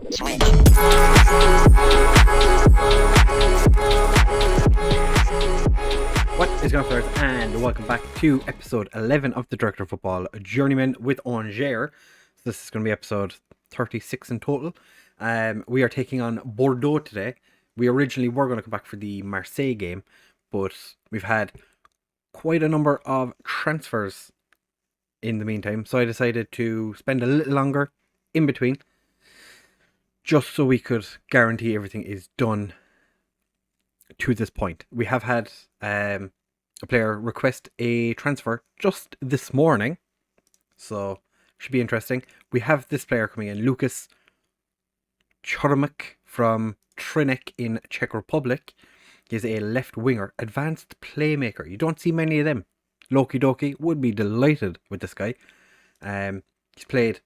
What is going on, players, and welcome back to episode 11 of the Director of Football Journeyman with Angers. So this is going to be episode 36 in total. We are taking on Bordeaux today. We originally were going to come back for the Marseille game, but we've had quite a number of transfers in the meantime, so I decided to spend a little longer in between, just so we could guarantee everything is done to this point. We have had a player request a transfer just this morning, so should be interesting. We have this player coming in, Lucas Chormak from Trinek in Czech Republic. He is a left winger, advanced playmaker. You don't see many of them. Loki Doki would be delighted with this guy. He's played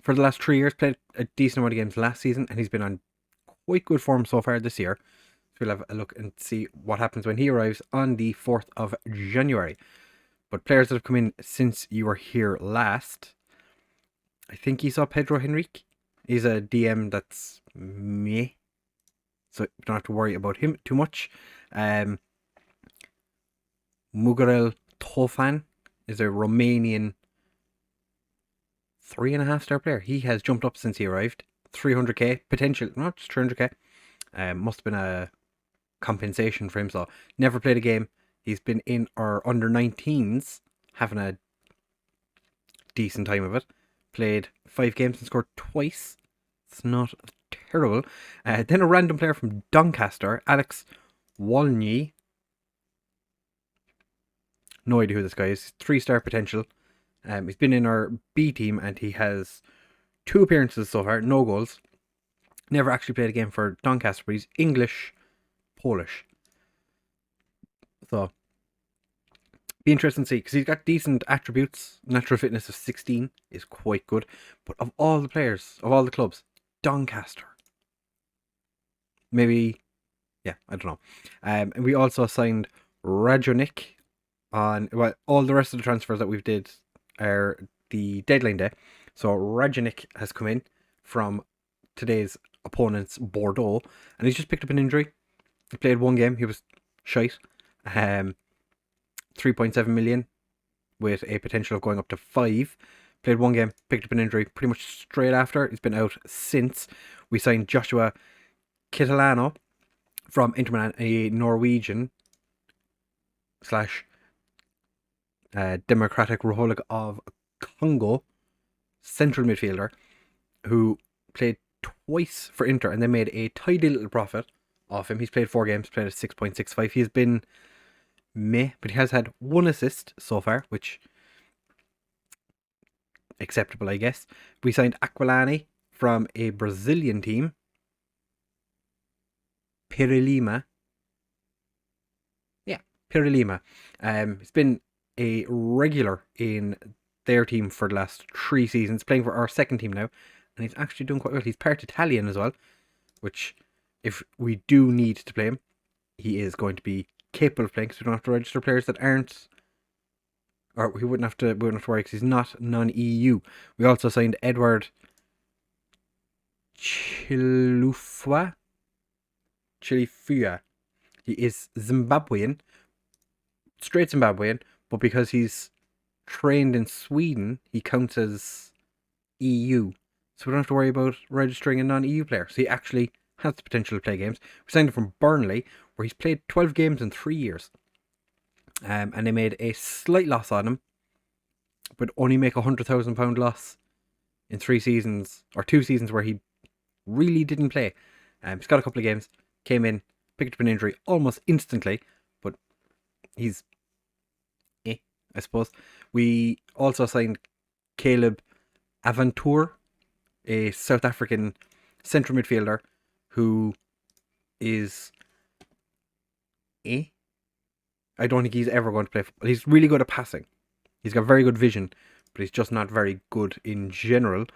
for the last 3 years, played a decent amount of games last season, and he's been on quite good form so far this year. So we'll have a look and see what happens when he arrives on the 4th of January. But players that have come in since you were here last, I think you saw Pedro Henrique. He's a DM that's meh, so you don't have to worry about him too much. Mugarel Tofan is a Romanian 3.5-star player. He has jumped up since he arrived. 300k potential, not just 300k. Must have been a compensation for him. So never played a game. He's been in our under 19s, having a decent time of it. Played 5 games and scored twice. It's not terrible. Then a random player from Doncaster, Alex Wolny. No idea who this guy is. 3-star potential. He's been in our B team and he has 2 appearances so far, no goals. Never actually played a game for Doncaster, but he's English, Polish. So, be interesting to see, because he's got decent attributes. Natural fitness of 16 is quite good. But of all the players, of all the clubs, Doncaster. Maybe, yeah, I don't know. And we also signed Rajonik on, well, all the rest of the transfers that we've did are the deadline day. So Rajonik has come in from today's opponent's Bordeaux, and he's just picked up an injury. He played 1 game, he was shite. 3.7 million with a potential of going up to 5. Played 1 game, picked up an injury pretty much straight after. He's been out since. We signed Joshua Kitalano from Inter Milan, a Norwegian / Democratic Republic of Congo central midfielder who played twice for Inter and they made a tidy little profit off him. He's played 4 games, played a 6.65. He's been meh, but he has had 1 assist so far, which acceptable, I guess. We signed Aquilani from a Brazilian team, Pirilima. Yeah, Pirilima. He's been a regular in their team for the last 3 seasons, playing for our second team now, and he's actually doing quite well. He's part Italian as well, which, if we do need to play him, he is going to be capable of playing, because we don't have to register players that aren't, or we wouldn't have to worry because he's not non-EU. We also signed Edward Chilufua. He is Zimbabwean, straight Zimbabwean, but because he's trained in Sweden, he counts as EU. So we don't have to worry about registering a non-EU player. So he actually has the potential to play games. We signed him from Burnley, where he's played 12 games in 3 years. And they made a slight loss on him, but only make £100,000 loss in 3 seasons, or 2 seasons where he really didn't play. He's got a couple of games, came in, picked up an injury almost instantly, but he's I suppose. We also signed Caleb Aventur, a South African central midfielder who is I don't think he's ever going to play football. He's really good at passing. He's got very good vision, but he's just not very good in general.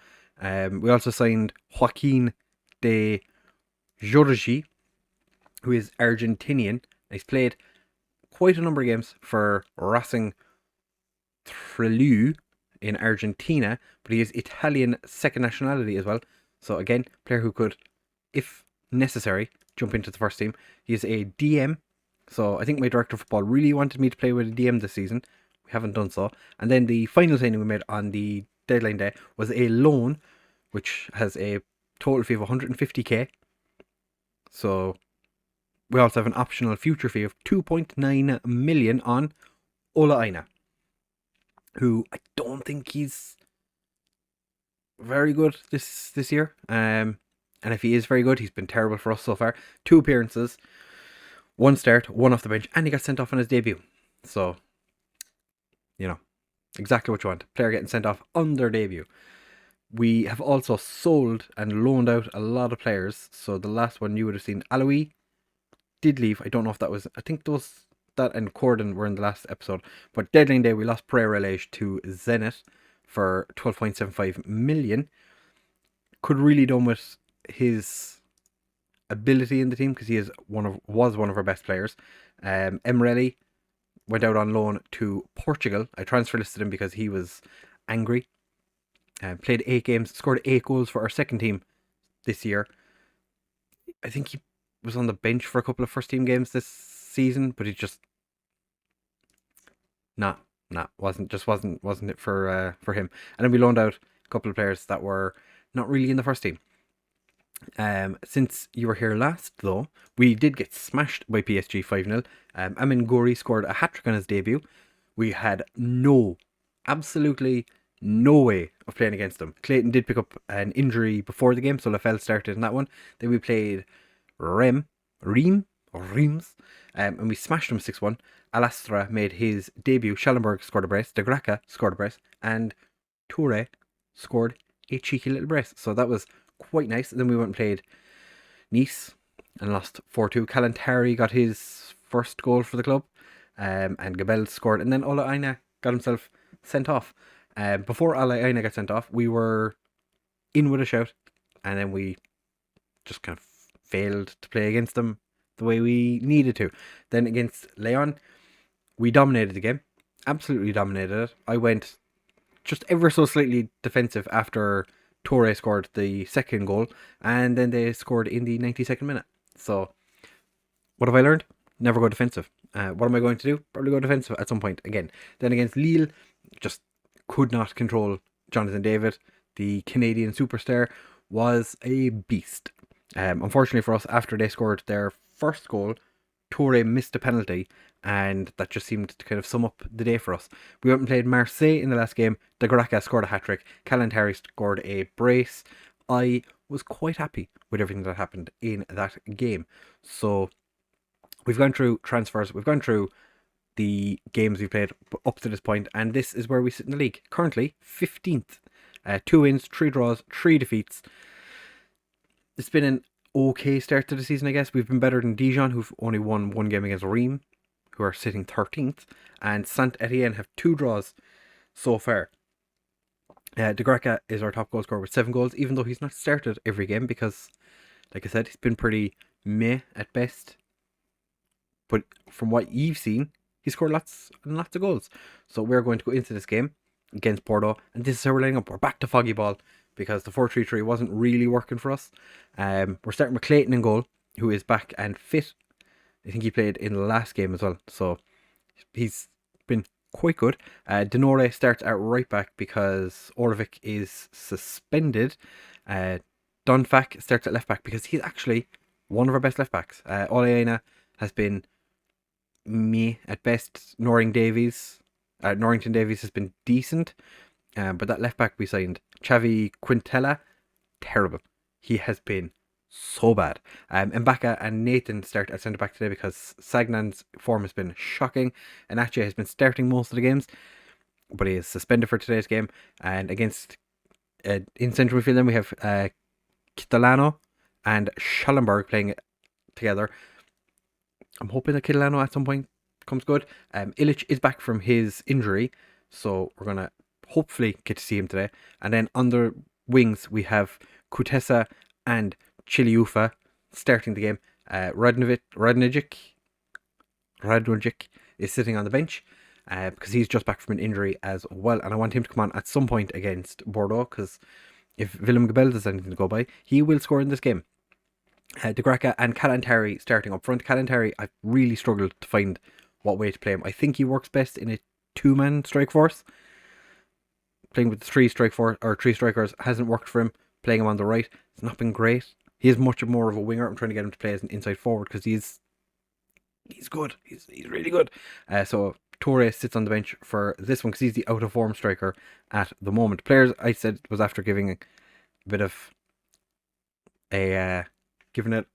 We also signed Joaquin de Jorgi, who is Argentinian. He's played quite a number of games for Racing Treleu, in Argentina, but he is Italian second nationality as well. So again, player who could, if necessary, jump into the first team. He is a DM. So I think my director of football really wanted me to play with a DM this season. We haven't done so. And then the final signing we made on the deadline day was a loan, which has a total fee of 150k. So we also have an optional future fee of 2.9 million on Ola Aina, who I don't think he's very good this year. And if he is very good, he's been terrible for us so far. 2 appearances, 1 start, 1 off the bench, and he got sent off on his debut. So, you know, exactly what you want. Player getting sent off on their debut. We have also sold and loaned out a lot of players. So the last one you would have seen, Aloui did leave. I don't know if that was, I think that and Corden were in the last episode. But deadline day, we lost Pereira Relage to Zenit for 12.75 million. Could really done with his ability in the team because he was one of our best players. Emrelli went out on loan to Portugal. I transfer listed him because he was angry. Played 8 games, scored 8 goals for our second team this year. I think he was on the bench for a couple of first team games this season, but he just wasn't it for him. And then we loaned out a couple of players that were not really in the first team. Since you were here last, though, we did get smashed by PSG 5-0. Amin Ghouri scored a hat-trick on his debut. We had absolutely no way of playing against them. Clayton did pick up an injury before the game, so Lafelle started in that one. Then we played Reims, and we smashed them 6-1. Alastra made his debut. Schallenberg scored a brace. De Graca scored a brace. And Toure scored a cheeky little brace. So that was quite nice. Then we went and played Nice and lost 4-2. Kalantari got his first goal for the club, and Gabel scored. And then Ola Aina got himself sent off. Before Ola Aina got sent off, we were in with a shout, and then we just kind of failed to play against them the way we needed to. Then against Leon, we dominated the game. Absolutely dominated it. I went just ever so slightly defensive after Torre scored the second goal, and then they scored in the 92nd minute. So, what have I learned? Never go defensive. What am I going to do? Probably go defensive at some point again. Then against Lille, just could not control Jonathan David. The Canadian superstar was a beast. Unfortunately for us, after they scored their first goal, Torre missed a penalty, and that just seemed to kind of sum up the day for us. We went and played Marseille in the last game. De Graca scored a hat-trick. Kalantari scored a brace. I was quite happy with everything that happened in that game. So we've gone through transfers. We've gone through the games we've played up to this point, and this is where we sit in the league. Currently, 15th. 2 wins, 3 draws, 3 defeats. It's been an okay start to the season, I guess. We've been better than Dijon, who've only won 1 game against Reims, who are sitting 13th, and Saint Etienne have 2 draws so far. De Graca is our top goal scorer with 7 goals, even though he's not started every game because, like I said, he's been pretty meh at best. But from what you've seen, he scored lots and lots of goals. So we're going to go into this game against Bordeaux, and this is how we're lining up. We're back to Foggy Ball because the 4-3-3 wasn't really working for us. We're starting with Clayton in goal, who is back and fit. I think he played in the last game as well, so he's been quite good. Denore starts at right back because Orvik is suspended. Dunfak starts at left back because he's actually one of our best left backs. Oleana has been me at best. Norrington Davies has been decent, but that left back we signed, Xavi Quintella, terrible. He has been so bad. Mbaka and Nathan start at centre back today because Sagnan's form has been shocking, and Ache has been starting most of the games, but he is suspended for today's game. And against in central midfield, then we have Kitalano and Schallenberg playing together. I'm hoping that Kitalano at some point comes good. Illich is back from his injury, so we're gonna hopefully get to see him today. And then on the wings we have Kutesa and Chiliufa starting the game. Radnojic is sitting on the bench, because he's just back from an injury as well, and I want him to come on at some point against Bordeaux, because if Willem Gabel does anything to go by, he will score in this game. De Graca and Kalantari starting up front. Kalantari, I've really struggled to find what way to play him. I think he works best in a two-man strike force. Playing with three strikers hasn't worked for him. Playing him on the right, it's not been great. He is much more of a winger. I'm trying to get him to play as an inside forward because he's good. He's really good. So Torre sits on the bench for this one because he's the out of form striker at the moment. Players, I said, was after giving a bit of a giving it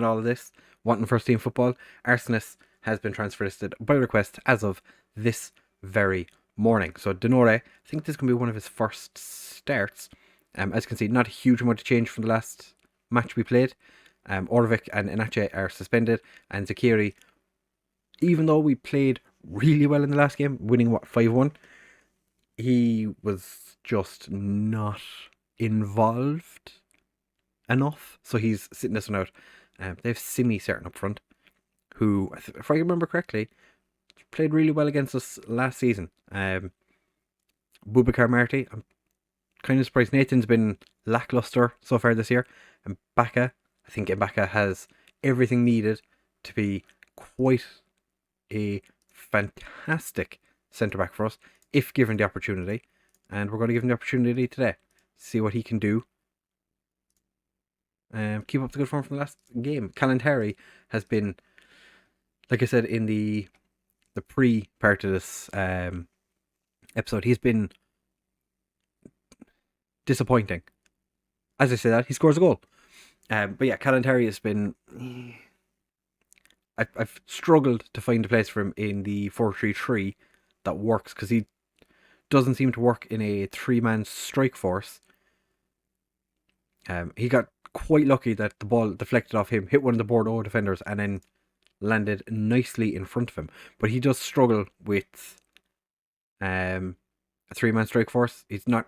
all of this, wanting first team football. Arsenis has been transfer listed by request as of this very morning. So Denore, I think this can be one of his first starts. As you can see, not a huge amount of change from the last match we played. Orvik and Inache are suspended, and Zakiri, even though we played really well in the last game, winning 5-1, he was just not involved enough. So he's sitting this one out. They have Simi starting up front, who, if I remember correctly, played really well against us last season. Boubacar Marti, I'm kind of surprised. Nathan's been lackluster so far this year. And Baka, I think Mbaka has everything needed to be quite a fantastic centre-back for us, if given the opportunity. And we're going to give him the opportunity today. See what he can do. Keep up the good form from the last game. Kalantari has been, like I said in the pre-part of this episode, he's been disappointing. As I say that, he scores a goal. But yeah, Kalantari has been... I've struggled to find a place for him in the 4-3-3 that works, because he doesn't seem to work in a three-man strike force. He got quite lucky that the ball deflected off him, hit one of the Bordeaux defenders, and then landed nicely in front of him. But he does struggle with a three-man strike force. He's not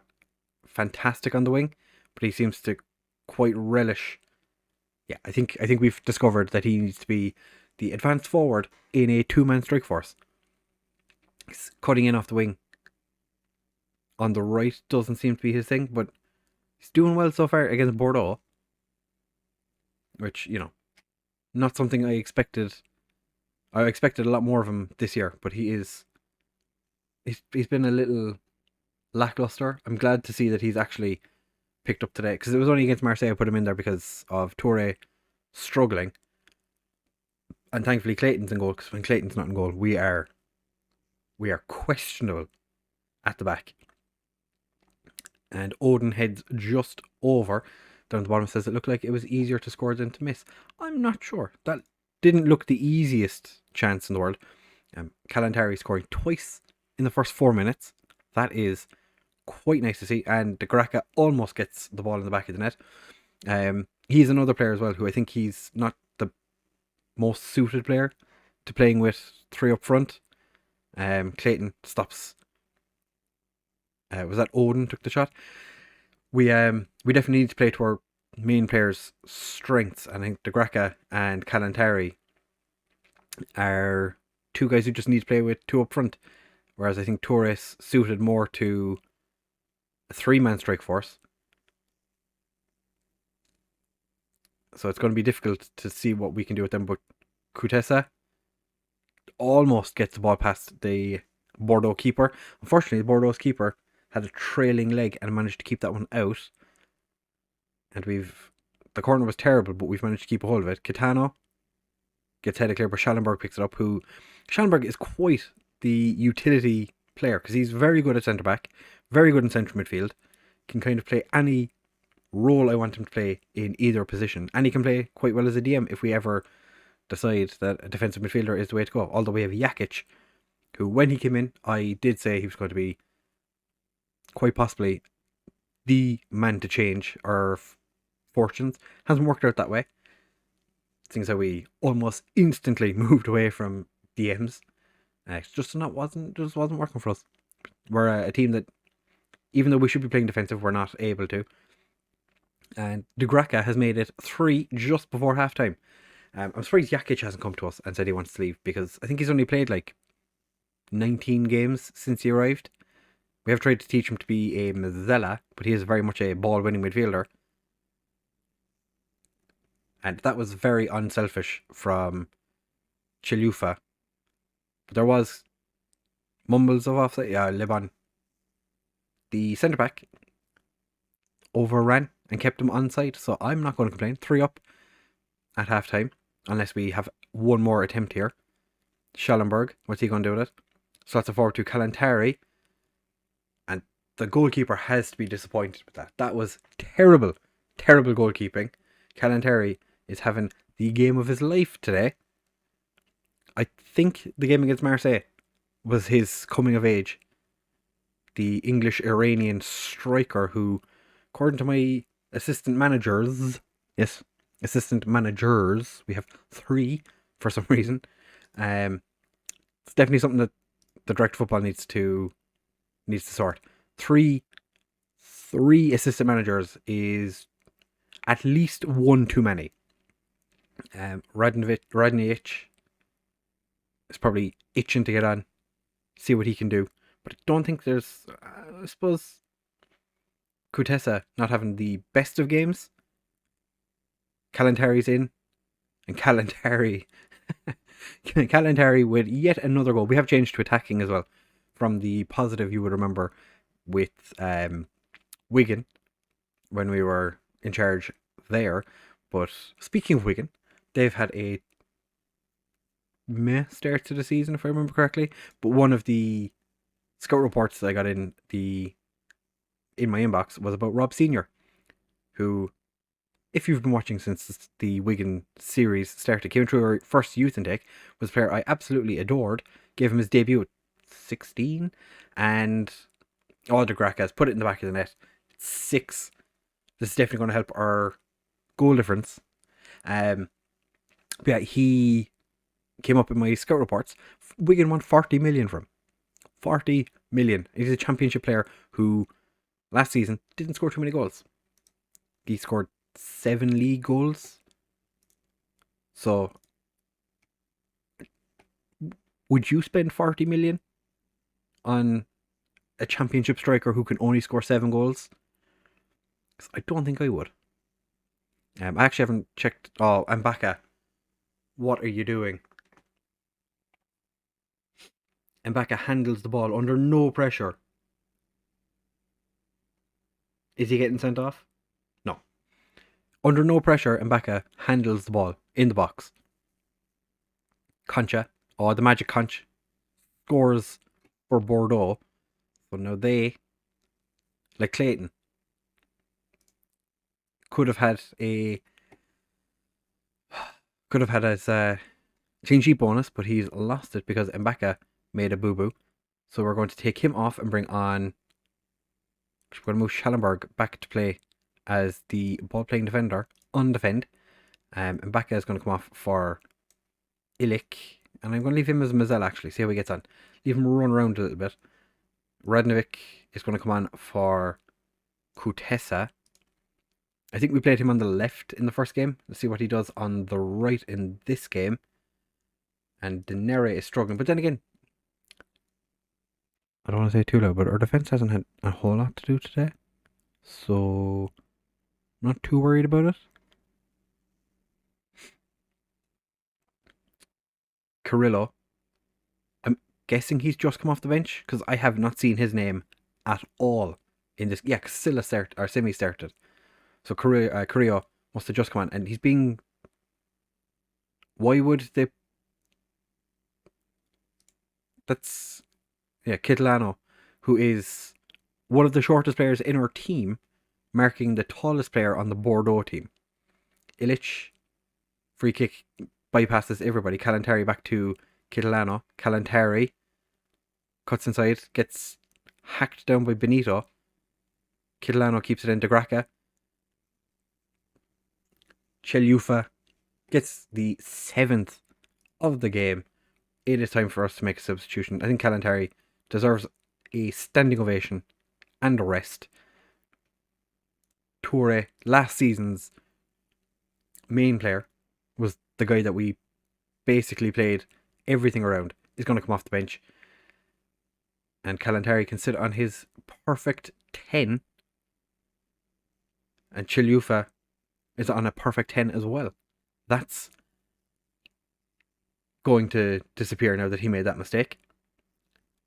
fantastic on the wing, but he seems to quite relish. Yeah, I think we've discovered that he needs to be the advanced forward in a two-man strike force. He's cutting in off the wing on the right doesn't seem to be his thing, but he's doing well so far against Bordeaux, which, not something I expected. I expected a lot more of him this year, but he's been a little lackluster. I'm glad to see that he's actually picked up today, because it was only against Marseille I put him in there because of Toure struggling, and thankfully Clayton's in goal, because when Clayton's not in goal, we are questionable at the back. And Odin heads just over. Down at the bottom says it looked like it was easier to score than to miss. I'm not sure. That didn't look the easiest chance in the world. Kalantari scoring twice in the first 4 minutes. That is quite nice to see. And De Graca almost gets the ball in the back of the net. He's another player as well who I think he's not the most suited player to playing with three up front. Clayton stops. Was that Odin took the shot? We definitely need to play to our main players' strengths. I think De Graca and Kalantari are two guys who just need to play with two up front. Whereas I think Torres suited more to a three-man strike force. So it's going to be difficult to see what we can do with them. But Kutesa almost gets the ball past the Bordeaux keeper. Unfortunately, the Bordeaux's keeper had a trailing leg and managed to keep that one out. And the corner was terrible, but we've managed to keep a hold of it. Kitano gets headed clear, but Schallenberg picks it up. Schallenberg is quite the utility player, because he's very good at centre back, very good in central midfield, can kind of play any role I want him to play in either position, and he can play quite well as a DM if we ever decide that a defensive midfielder is the way to go. Although we have Jakic, who when he came in, I did say he was going to be quite possibly the man to change our fortunes. Hasn't worked out that way. Things how we almost instantly moved away from DMs. It just wasn't working for us. We're a team that, even though we should be playing defensive, we're not able to. And De Graca has made it 3 just before half time. I'm surprised Jakic hasn't come to us and said he wants to leave, because I think he's only played like 19 games since he arrived. We have tried to teach him to be a Mazzella, but he is very much a ball-winning midfielder. And that was very unselfish from Chilufa. But there was mumbles of offside. Yeah, Liban. The centre-back overran and kept him onside, so I'm not going to complain. 3 up at half-time, unless we have one more attempt here. Schallenberg, what's he going to do with it? Slots it forward to Kalantari, and the goalkeeper has to be disappointed with that. That was terrible, terrible goalkeeping. Kalantari is having the game of his life today. I think the game against Marseille was his coming of age. The English-Iranian striker who, according to my assistant managers, we have 3 for some reason. It's definitely something that the director of football needs to sort. Three assistant managers is at least one too many. Radnevich is probably itching to get on, see what he can do. But I don't think there's, I suppose, Kutesa not having the best of games. Kalantari's in, and Kalantari with yet another goal. We have changed to attacking as well, from the positive you would remember with Wigan when we were in charge there. But speaking of Wigan, they've had a meh start to the season, if I remember correctly. But one of the scout reports that I got in my inbox was about Rob Senior, who, if you've been watching since the Wigan series started, came through our first youth intake, was a player I absolutely adored, gave him his debut at 16, and all the Grakas put it in the back of the net. 6. This is definitely going to help our goal difference. But yeah, he came up in my scout reports. Wigan won 40 million from him. 40 million. He's a championship player who last season didn't score too many goals. He scored 7 league goals. So, would you spend 40 million on a championship striker who can only score 7 goals? Because I don't think I would. I actually haven't checked. Oh, Mbaka, what are you doing? Mbaka handles the ball under no pressure. Is he getting sent off? No. Under no pressure, Mbaka handles the ball in the box. Concha, the Magic Conch, scores for Bordeaux. So now they, like Clayton, could have had his clean sheet bonus, but he's lost it because Mbaka made a boo-boo. So we're going to take him off and bring on, we're going to move Schallenberg back to play as the ball-playing defender, undefend. Mbaka is going to come off for Illich, and I'm going to leave him as Mazel actually, see how he gets on. Leave him run around a little bit. Radnovic is going to come on for Kutesa. I think we played him on the left in the first game. Let's see what he does on the right in this game. And Denere is struggling, but then again, I don't want to say too loud, but our defense hasn't had a whole lot to do today. So, not too worried about it. Carrillo. I'm guessing he's just come off the bench, because I have not seen his name at all in this. Yeah, Casilla semi-started. So Carrillo must have just come on, and he's being... Why would they... That's... Yeah, Kitlano, who is one of the shortest players in our team, marking the tallest player on the Bordeaux team. Illich, free kick, bypasses everybody. Kalantari back to Kitlano. Kalantari cuts inside, gets hacked down by Benito. Kitlano keeps it in. De Graca. Chelufa gets the 7th of the game. It is time for us to make a substitution. I think Kalantari deserves a standing ovation and a rest. Toure, last season's main player, was the guy that we basically played everything around, is going to come off the bench. And Kalantari can sit on his perfect 10. And Chilufa is on a perfect 10 as well. That's going to disappear now that he made that mistake.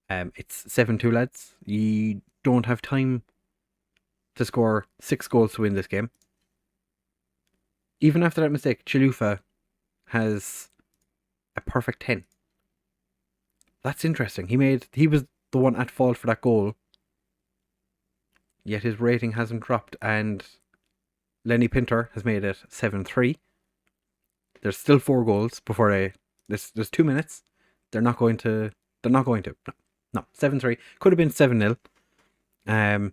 It's 7-2, lads. You don't have time to score 6 goals to win this game. Even after that mistake, Chilufa has a perfect 10. That's interesting. He was the one at fault for that goal. Yet his rating hasn't dropped, and Lenny Pinter has made it 7-3. There's still 4 goals before there's 2 minutes. They're not going to. No, 7-3. Could have been 7-0.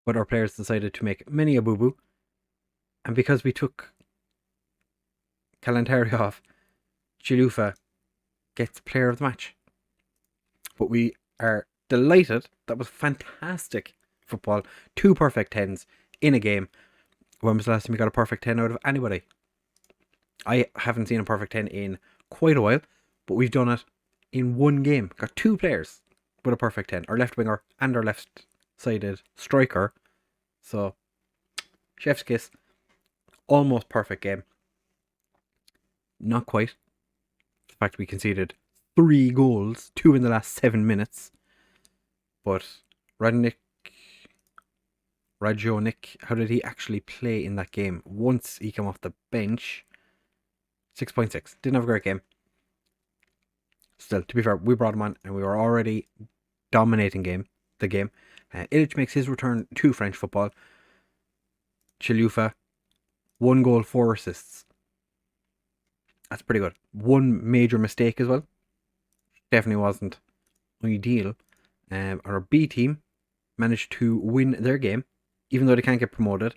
But our players decided to make many a boo-boo. And because we took Kalantari off, Chilufa gets player of the match. But we are delighted. That was fantastic football. 2 perfect 10s in a game. When was the last time we got a perfect 10 out of anybody? I haven't seen a perfect 10 in quite a while, but we've done it in one game. Got 2 players with a perfect 10. Our left winger and our left-sided striker. So, chef's kiss. Almost perfect game. Not quite. The fact we conceded 3 goals, 2 in the last 7 minutes. But Rajonik, how did he actually play in that game? Once he came off the bench. 6.6. Didn't have a great game. Still, to be fair, we brought him on and we were already dominating the game. Illich makes his return to French football. Chilufa, 1 goal, 4 assists. That's pretty good. 1 major mistake as well. Definitely wasn't ideal. Our B team managed to win their game, even though they can't get promoted.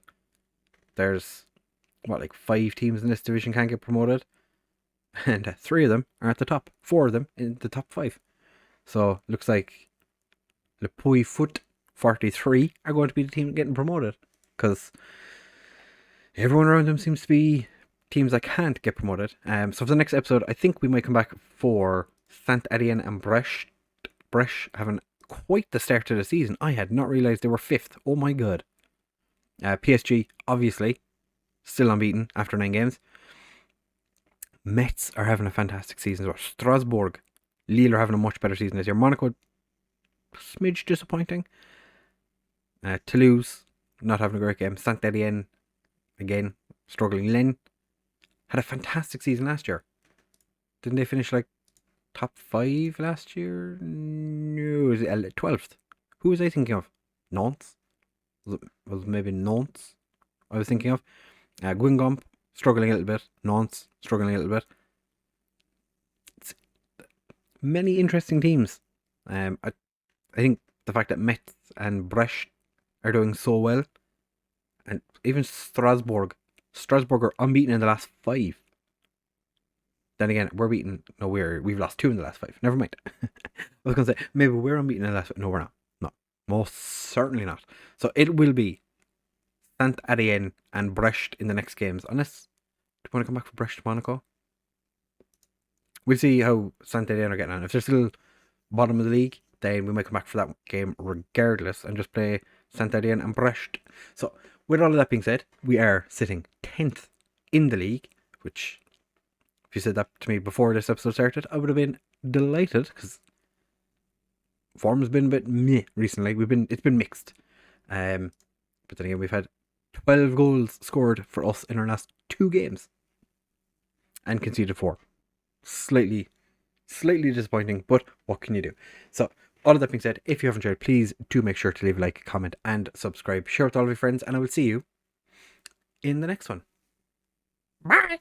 There's 5 teams in this division can't get promoted, and 3 of them are at the top. 4 of them in the top 5. So looks like Le Puy Foot 43 are going to be the team getting promoted, because everyone around them seems to be teams that can't get promoted. So for the next episode, I think we might come back for Saint-Étienne and Brest. Brest having quite the start to the season. I had not realised they were 5th. Oh my god. PSG, obviously, still unbeaten after 9 games. Metz are having a fantastic season as well. Strasbourg, Lille are having a much better season this year. Monaco, smidge disappointing. Toulouse, not having a great game. Saint-Étienne, again, struggling. Lens had a fantastic season last year. Didn't they finish top 5 last year? No, was it 12th? Who was I thinking of? Nantes? Was maybe Nantes I was thinking of. Guingamp struggling a little bit. Nantes struggling a little bit. It's many interesting teams. I think the fact that Metz and Brest are doing so well, and even Strasbourg are unbeaten in the last 5. Then again, we're beaten. No, we've lost 2 in the last 5. Never mind. I was going to say, maybe we're unbeaten in the last 5. No, we're not. No, most certainly not. So it will be Saint-Étienne and Brest in the next games. Unless, do you want to come back for Brest Monaco? We'll see how Saint-Étienne are getting on. If they're still bottom of the league, then we might come back for that game regardless and just play Saint-Étienne and Brest. So, with all of that being said, we are sitting 10th in the league, which, if you said that to me before this episode started, I would have been delighted, because form has been a bit meh recently. It's been mixed. But then again, we've had 12 goals scored for us in our last 2 games and conceded 4. Slightly disappointing, but what can you do? So, all of that being said, if you have enjoyed, please do make sure to leave a like, comment, and subscribe. Share with all of your friends, and I will see you in the next one. Bye!